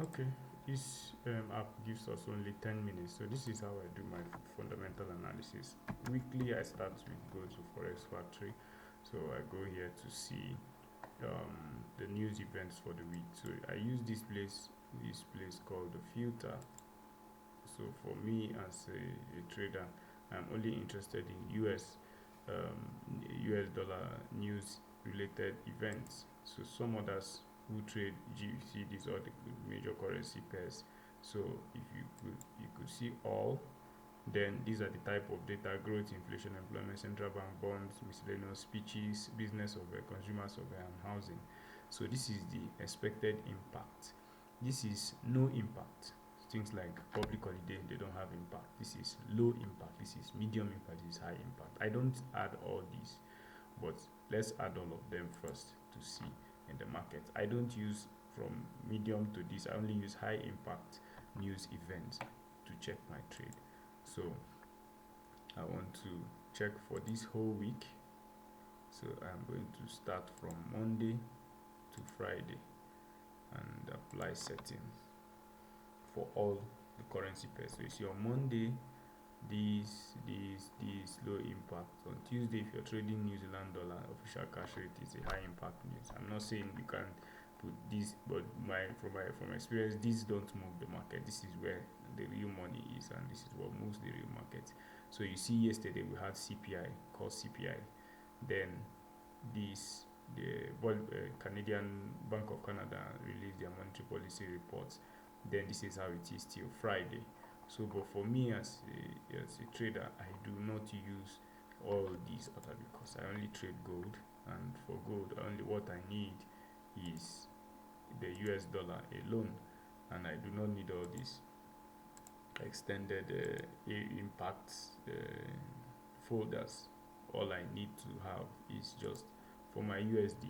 Okay, this app gives us only 10 minutes. So this is how I do my fundamental analysis. Weekly, I start with go to Forex Factory. So I go here to see the news events for the week. So I use this place called the filter. So for me as a trader, I'm only interested in US dollar news related events. So some others who trade GBC, these are the major currency pairs. So if you could see all, then these are the type of data: growth, inflation, employment, central bank bonds, miscellaneous speeches, business of consumer survey, and housing. So this is the expected impact. This is no impact. Things like public holiday, they don't have impact. This is low impact. This is medium impact. This is high impact. I don't add all these, but let's add all of them first to see in the market. I don't use from medium to this. I only use high impact news events to check my trade. So I want to check for this whole week. So I'm going to start from Monday to Friday and apply settings for all the currency pairs. So you see on Monday, these low impact. On Tuesday, if you're trading New Zealand dollar, official cash rate is a high impact news. I'm not saying you can put this, but from experience, these don't move the market. This is where the real money is, and this is what moves the real market. So you see, yesterday we had CPI, called CPI. Then this the Canadian Bank of Canada released their monetary policy reports. Then this is how it is till Friday. So, but for me as a trader, I do not use all these other because I only trade gold, and for gold, only what I need is the US dollar alone, and I do not need all these extended impacts folders. All I need to have is just for my USD.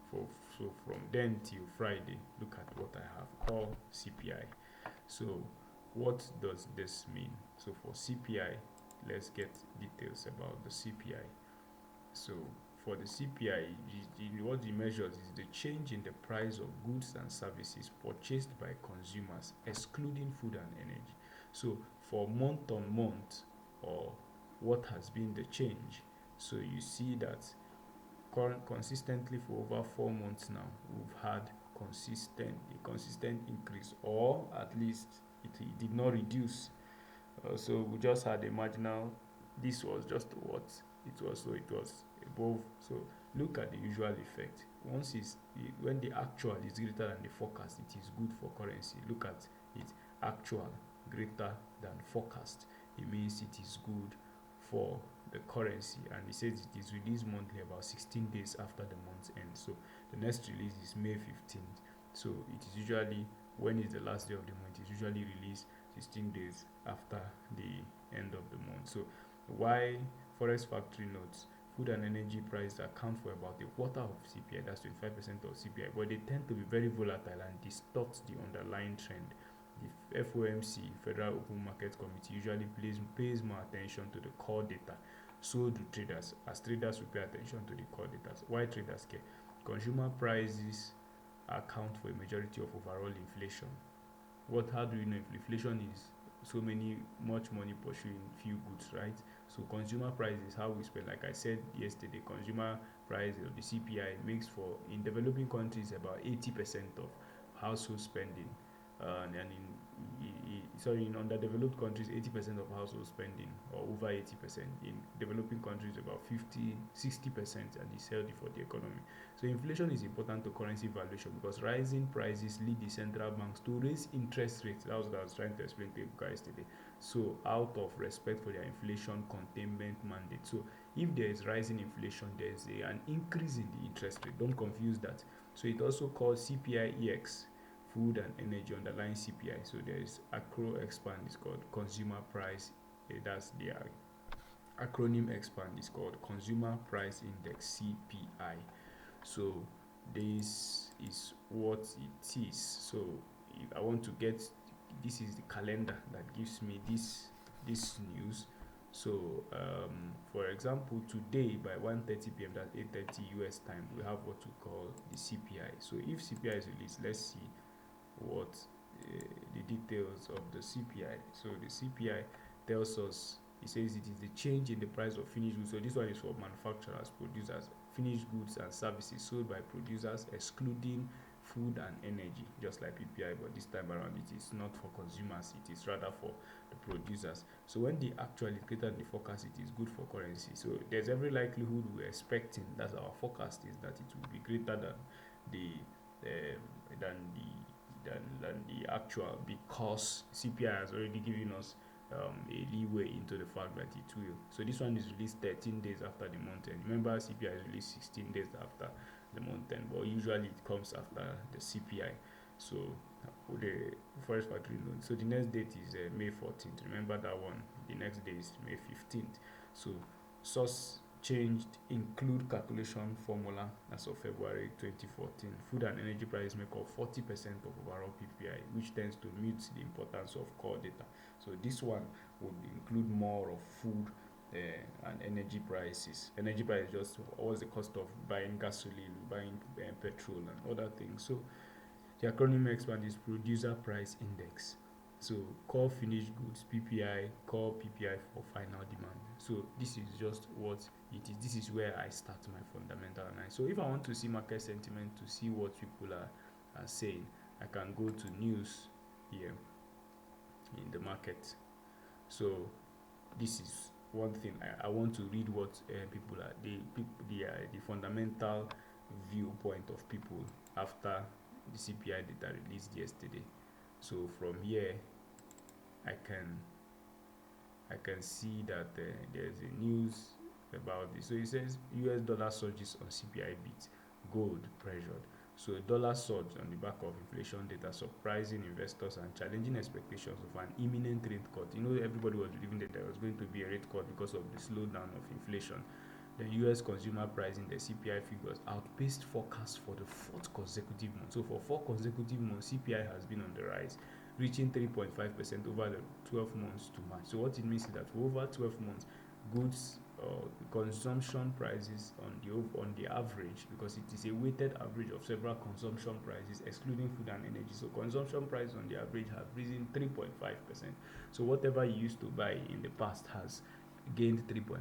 For so from then till Friday, look at what I have called CPI. So what does this mean? So for CPI, let's get details about the CPI. So for the CPI, what it measures is the change in the price of goods and services purchased by consumers, excluding food and energy. So for month on month, or what has been the change. So you see that consistently for over 4 months now, we've had consistent increase, or at least it did not reduce. So we just had a marginal. This was just what it was, so it was above. So look at the usual effect. Once is when the actual is greater than the forecast, it is good for currency. Look at it: actual greater than forecast. It means it is good for the currency, and it says it is released monthly about 16 days after the month end. So the next release is May 15th. So it is usually, when is the last day of the month, it's usually released 16 days after the end of the month. So why Forex Factory notes food and energy prices account for about a quarter of CPI, that's 25% of CPI, but they tend to be very volatile and distort the underlying trend. The FOMC, Federal Open Market Committee, usually pays more attention to the core data. So do traders. As traders, we pay attention to the core data. Why traders care? Consumer prices account for a majority of overall inflation. How do you know if inflation is so much money pursuing few goods, right? So consumer price is how we spend. Like I said yesterday, consumer price or the CPI makes for, in developing countries, about 80% of household spending, and in underdeveloped countries, 80% of household spending, or over 80%. In developing countries, about 50-60%, and it's healthy for the economy. So inflation is important to currency valuation because rising prices lead the central banks to raise interest rates. That was what I was trying to explain to you guys today. So out of respect for their inflation containment mandate. So if there is rising inflation, there is an increase in the interest rate. Don't confuse that. So it also called CPI-EX, food and energy underlying CPI. So there is acro expand, is called consumer price. That's the acronym expand, is called consumer price index, CPI. So this is what it is. So if I want to get, this is the calendar that gives me this news. So for example, today by 1:30 p.m., that's 8:30 US time, we have what we call the CPI. So if CPI is released, let's see what the details of the CPI. So the CPI tells us, it says it is the change in the price of finished goods. So this one is for manufacturers, producers, finished goods and services sold by producers, excluding food and energy, just like PPI, but this time around it is not for consumers, it is rather for the producers. So when the actual is greater than the forecast, it is good for currency. So there's every likelihood we're expecting, that's our forecast, is that it will be greater than the than the actual, because CPI has already given us a leeway into the fact that it will. So this one is released 13 days after the month end. Remember, CPI is released 16 days after the month end, but usually it comes after the CPI. So the forest factory loan. So the next date is May 14th. Remember that one. The next day is May 15th. So source changed include calculation formula as of February 2014. Food and energy prices make up 40% of overall PPI, which tends to mute the importance of core data. So this one would include more of food and energy prices. Energy price is just what's the cost of buying gasoline, buying petrol and other things. So the acronym expand is Producer Price Index. So core finished goods PPI, core PPI for final demand. So this is just what it is. This is where I start my fundamental analysis. So if I want to see market sentiment, to see what people are saying, I can go to news here in the market. So this is one thing I want to read what people are the fundamental viewpoint of people after the CPI data released yesterday. So from here I can see that there's a news about this. So it says US dollar surges on CPI beat, gold pressured. So dollar surged on the back of inflation data, surprising investors and challenging expectations of an imminent rate cut. You know, everybody was believing that there was going to be a rate cut because of the slowdown of inflation. The US consumer price index CPI figures outpaced forecasts for the fourth consecutive month. So for 4 consecutive months, CPI has been on the rise, reaching 3.5% over the 12 months to March. So what it means is that for over 12 months, goods consumption prices on the average, because it is a weighted average of several consumption prices excluding food and energy. So consumption prices on the average have risen 3.5%. So whatever you used to buy in the past has gained 3.5%.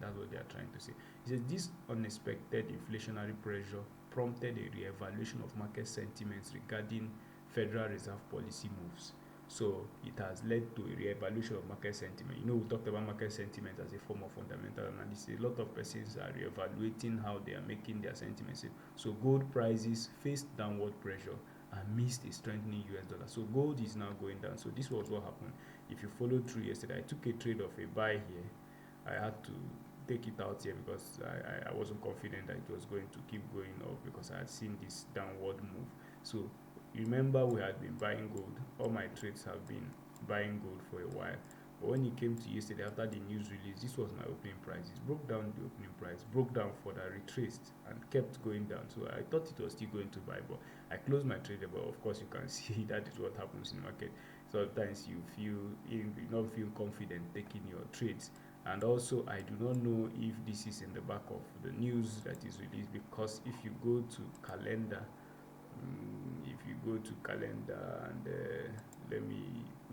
That's what they are trying to say. It says this unexpected inflationary pressure prompted a re-evaluation of market sentiments regarding Federal Reserve policy moves. So it has led to a re-evaluation of market sentiment. You know, we talked about market sentiment as a form of fundamental analysis. A lot of persons are re-evaluating how they are making their sentiments. So gold prices faced downward pressure amidst a strengthening US dollar. So gold is now going down. So this was what happened. If you followed through yesterday, I took a trade of a buy here. I had to take it out here because I wasn't confident that it was going to keep going up because I had seen this downward move. So remember, we had been buying gold. All my trades have been buying gold for a while. But when it came to yesterday, after the news release, this was my opening price. It broke down the opening price, broke down further, retraced, and kept going down. So I thought it was still going to buy, but I closed my trade. But of course, you can see that is what happens in the market. Sometimes you not feel confident taking your trades. And also, I do not know if this is in the back of the news that is released, because if you go to calendar, and let me,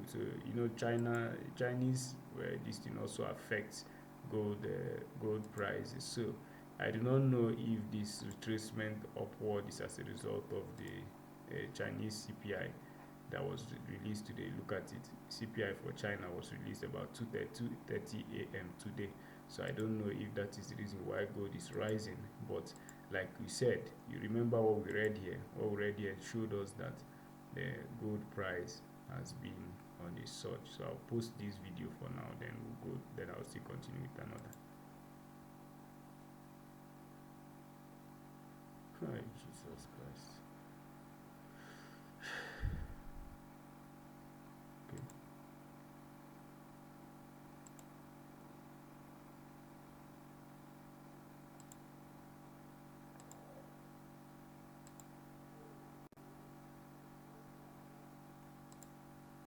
so you know, Chinese, where this thing also affects gold prices. So I do not know if this retracement upward is as a result of the Chinese CPI that was released today. Look at it. CPI for China was released about 2:30 a.m. today. So I don't know if that is the reason why gold is rising. But like we said, you remember what we read here. What we read here showed us that the gold price has been on a surge. So I'll post this video for now. Then I'll still continue with another.